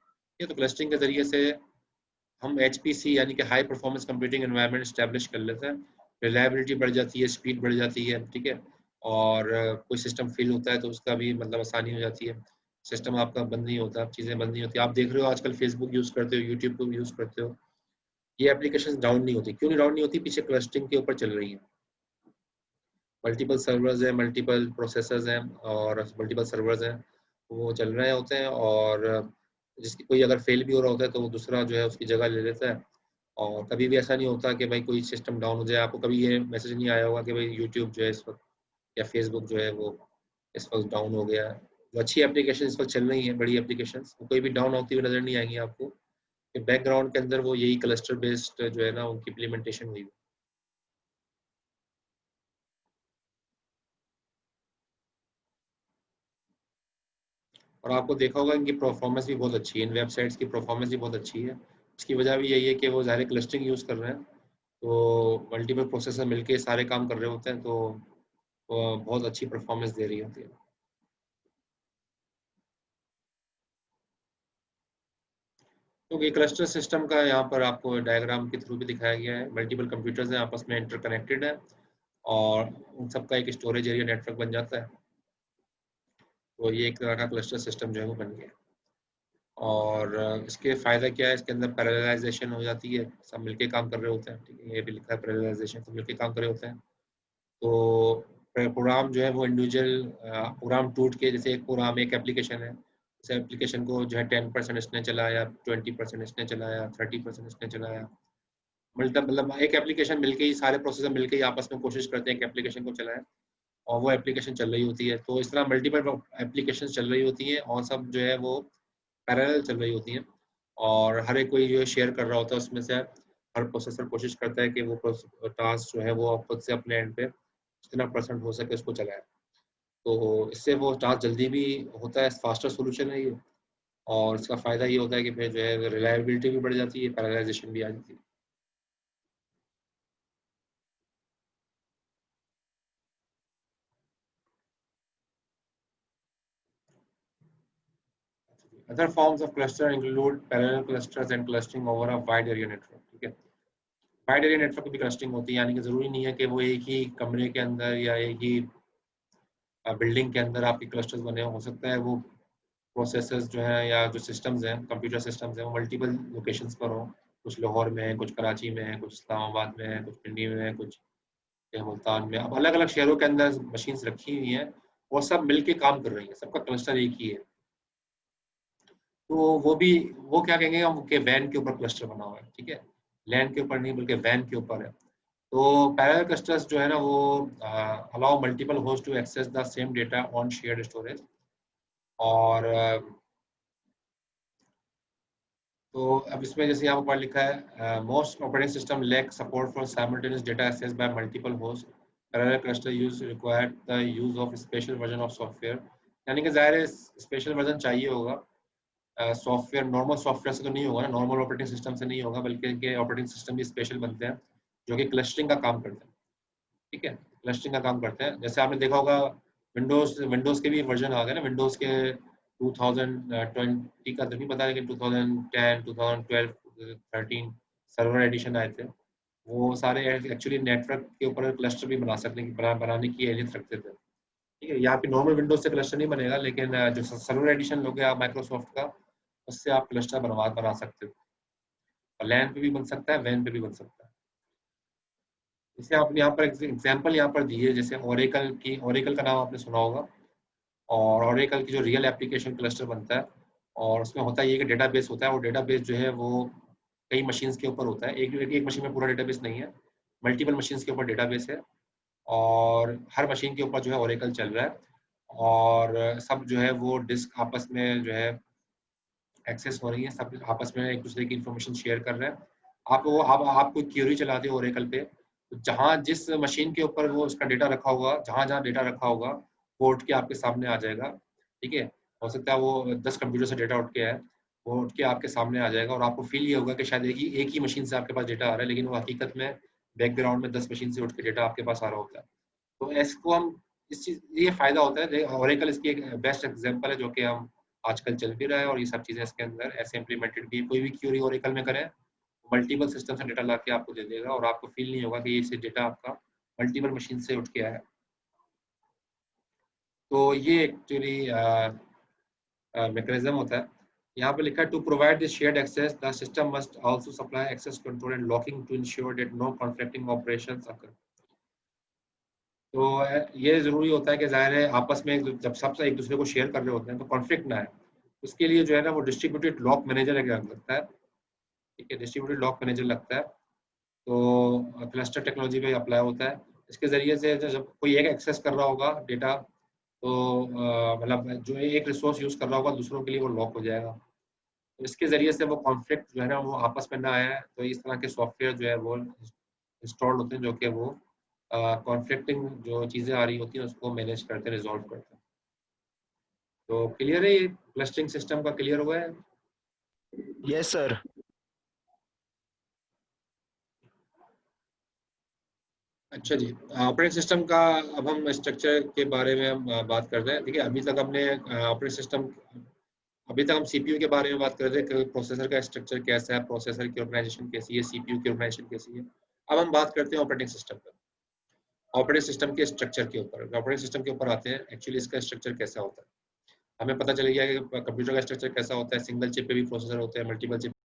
ये तो क्लस्टरिंग के जरिए से हम HPC यानी कि high performance computing environment establish कर लेते हैं। रिलायबिलिटी बढ़ जाती है, स्पीड बढ़ जाती है, ठीक है। और कोई सिस्टम फेल होता है तो उसका भी मतलब आसानी हो जाती है, सिस्टम आपका बंद नहीं होता, चीज़ें बंद नहीं होती। आप देख रहे हो आजकल फेसबुक यूज़ करते हो, यूट्यूब को यूज़ करते हो, ये एप्लीकेशन डाउन नहीं होती। क्यों नहीं डाउन नहीं होती? पीछे क्लस्टरिंग के ऊपर चल रही है। मल्टीपल सर्वर्स हैं, मल्टीपल प्रोसेसर्स हैं और मल्टीपल सर्वर्स हैं, वो चल रहे होते हैं, और जिसकी कोई अगर फेल भी हो रहा होता है तो वो दूसरा जो है उसकी जगह ले लेता है। और कभी भी ऐसा नहीं होता कि भाई कोई सिस्टम डाउन हो जाए। आपको कभी ये मैसेज नहीं आया होगा कि भाई यूट्यूब जो है इस वक्त, या फेसबुक जो है वो इस वक्त डाउन हो गया है। जो अच्छी एप्लीकेशन इस वक्त चल रही हैं, बड़ी एप्लीकेशन, वो कोई भी डाउन होती हुई नजर नहीं आएंगी आपको, कि बैकग्राउंड के अंदर वो यही क्लस्टर बेस्ड जो है ना उनकी इम्प्लीमेंटेशन हुई। और आपको देखा होगा इनकी परफॉर्मेंस भी बहुत अच्छी है, इन वेबसाइट्स की परफॉर्मेंस भी बहुत अच्छी है। इसकी वजह भी यही है कि वो ज़्यादा क्लस्टरिंग यूज़ कर रहे हैं, तो मल्टीपल प्रोसेसर मिलके सारे काम कर रहे होते हैं, तो वो बहुत अच्छी परफॉर्मेंस दे रही होती है। तो ये क्लस्टर सिस्टम का यहाँ पर आपको डायग्राम के थ्रू भी दिखाया गया है। मल्टीपल कंप्यूटर्स हैं, आपस में इंटरकनेक्टेड है, और उन सबका एक स्टोरेज एरिया नेटवर्क बन जाता है। तो ये एक तरह का क्लस्टर सिस्टम जो है वो बन गया। और इसके फ़ायदा क्या है? इसके अंदर पैरेललाइजेशन हो जाती है, सब मिलके काम कर रहे होते हैं, ठीक है। ये भी लिखा है पैरेललाइजेशन, सब मिलके काम कर रहे होते हैं। तो प्रोग्राम जो है वो इंडिविजुअल प्रोग्राम टूट के, जैसे एक प्रोग्राम एक एप्लीकेशन है, इस एप्लीकेशन को जो है 10% इसने चलाया, 20% इसने चलाया, 30% इसने चलाया, मतलब एक एप्लीकेशन मिलके ही, सारे प्रोसेसर मिलके ही आपस में कोशिश करते हैं कि एप्लीकेशन को चलाएं, और वो एप्लीकेशन चल रही होती है। तो इस तरह मल्टीपल एप्लीकेशन चल रही होती हैं और सब जो है वो पैरेलल चल रही होती हैं, और हर एक कोई जो शेयर कर रहा होता है उसमें से हर प्रोसेसर कोशिश करता है कि वो टास्क जो है वो खुद से अपने एंड पे जितना परसेंट हो सके उसको चलाए। तो इससे वो टास्क जल्दी भी होता है, फास्टर सोल्यूशन है ये। और इसका फ़ायदा ये होता है कि फिर जो है रिलायबिलिटी भी बढ़ जाती है, पैरेललाइजेशन भी आ जाती है। Other forms of cluster include parallel clusters and clustering over a wide area network, ठीक है। वाइड एरिया नेटवर्क की भी क्लस्टरिंग होती है, यानी कि ज़रूरी नहीं है कि वो एक ही कमरे के अंदर या एक ही बिल्डिंग के अंदर आपके क्लस्टर्स बने हो सकता है वो प्रोसेसर्स जो हैं या जो सिस्टम्स हैं, कंप्यूटर सिस्टम्स हैं, वो मल्टीपल लोकेशंस पर हो। कुछ लाहौर में है, कुछ कराची में है, कुछ इस्लामाबाद में है, कुछ पिंडी में है, कुछ मुल्तान में। अब अलग अलग शहरों के अंदर मशीन्स रखी हुई हैं, वो सब मिलके काम कर रही हैं, सबका क्लस्टर एक ही है। तो वो क्या कहेंगे हम कि वैन के ऊपर क्लस्टर बना हुआ है, ठीक है। लैंड के ऊपर नहीं बल्कि वैन के ऊपर है। तो पैरेलल क्लस्टर्स जो है ना वो allow multiple host to access the same data on shared storage. और तो अब इसमें जैसे यहाँ पर लिखा है most operating system lack support for simultaneous data access by multiple host, parallel cluster use required the use of special version of software. यानी कि ज़ाहिर है स्पेशल वर्जन चाहिए होगा, सॉफ्टवेयर नॉर्मल सॉफ्टवेयर से तो नहीं होगा ना, नॉर्मल ऑपरेटिंग सिस्टम से नहीं होगा, बल्कि इनके ऑपरेटिंग सिस्टम भी स्पेशल बनते हैं जो कि क्लस्टरिंग का काम करते हैं। ठीक है, क्लस्टरिंग का काम करते हैं। जैसे आपने देखा होगा विंडोज़ के भी वर्जन आ गए ना, विंडोज़ के 2020 का तो नहीं पता, लेकिन 2010, 2012, 13 सर्वर एडिशन आए थे। वो सारे एक्चुअली नेटवर्क के ऊपर क्लस्टर भी बनाने की एलियंस रखते थे। ठीक है, यहाँ पे नॉर्मल विंडोज से क्लस्टर नहीं बनेगा, लेकिन जो सर्वर एडिशन लोगे आप माइक्रोसॉफ्ट का, उससे आप क्लस्टर बना सकते हो। लैन पे भी बन सकता है, वैन पे भी बन सकता है। जैसे आपने यहाँ पर एग्जांपल यहाँ पर दी है, जैसे ओरेकल का नाम आपने सुना होगा। और ओरेकल की जो रियल एप्लीकेशन क्लस्टर बनता है, और उसमें होता ये कि डेटाबेस होता है। वो डेटाबेस जो है वो कई मशीन्स के ऊपर होता है, एक मशीन में पूरा डेटाबेस नहीं है, मल्टीपल मशीन्स के ऊपर डेटाबेस है। और हर मशीन के ऊपर जो है ओरेकल चल रहा है, और सब जो है वो डिस्क आपस में जो है एक्सेस हो रही है, सब आपस में एक दूसरे की इन्फॉर्मेशन शेयर कर रहे हैं। आप कोई क्यूरी चलाते हो ओरेकल पे, तो जहाँ जिस मशीन के ऊपर वो उसका डेटा रखा होगा, जहाँ जहाँ डेटा रखा होगा, वो उठ के आपके सामने आ जाएगा। ठीक है, हो सकता है वो 10 कंप्यूटर से डेटा उठ के आए, वो उठ के आपके सामने आ जाएगा, और आपको फील ये होगा कि शायद एक ही मशीन से आपके पास डेटा आ रहा है, लेकिन वो हकीकत में बैकग्राउंड में 10 मशीन से उठ के डेटा आपके पास आ रहा होता है। तो इसको हम इस चीज ये फायदा होता है। ओरेकल इसकी एक बेस्ट एग्जांपल है, जो कि हम आजकल चल भी रहा है, और ये सब चीजें इसके अंदर ऐसे इम्प्लीमेंटेड भी। कोई भी क्यूरी ओरेकल में करें, मल्टीपल सिस्टम से डेटा ला के आपको दे देगा, और आपको फील नहीं होगा कि ये डेटा आपका मल्टीपल मशीन से उठ के आया है। तो ये एक्चुअली मैकेनिज्म होता है। यहाँ पे लिखा है to provide this shared access the system must also supply access control and locking to ensure that no conflicting operations occur. तो ये ज़रूरी होता है कि ज़ाहिर है आपस में जब सब एक दूसरे को शेयर कर रहे होते हैं तो कॉन्फ्लिक्ट ना आए। उसके लिए जो है ना वो डिस्ट्रीब्यूटेड लॉक मैनेजर लगता है। ठीक है, डिस्ट्रीब्यूटेड लॉक मैनेजर लगता है, तो क्लस्टर टेक्नोलॉजी पे अप्लाई होता है। इसके ज़रिए से जब कोई एक एक्सेस कर रहा होगा डेटा, तो मतलब जो एक रिसोर्स यूज़ कर रहा होगा दूसरों के लिए वो लॉक हो जाएगा। तो इसके ज़रिए से वो कॉन्फ्लिक्ट जो है ना वो आपस में ना आया। तो इस तरह के सॉफ्टवेयर जो है वो इंस्टॉल होते हैं, जो कि वो कॉन्फ्लिक्टिंग जो चीज़ें आ रही होती हैं उसको मैनेज करते हैं, रिजॉल्व करते हैं। तो क्लियर है, ये क्लस्टरिंग सिस्टम का क्लियर हुआ है? Yes sir. अच्छा जी, ऑपरेटिंग सिस्टम का अब हम स्ट्रक्चर के बारे में हम बात करते हैं। देखिए, अभी तक हमने ऑपरेटिंग सिस्टम, अभी तक हम सीपीयू के बारे में बात कर रहे थे कि प्रोसेसर का स्ट्रक्चर कैसा है, प्रोसेसर की ऑर्गेनाइजेशन कैसी है, सीपीयू की ऑर्गेनाइजेशन कैसी है। अब हम बात करते हैं ऑपरेटिंग सिस्टम पर, ऑपरेटिंग सिस्टम के स्ट्रक्चर के ऊपर। ऑपरेटिंग सिस्टम के ऊपर आते हैं, एक्चुअली इसका स्ट्रक्चर कैसा होता है। हमें पता चल गया कि कंप्यूटर का स्ट्रक्चर कैसा होता है, सिंगल चिप पे भी प्रोसेसर होते हैं, मल्टीपल चिप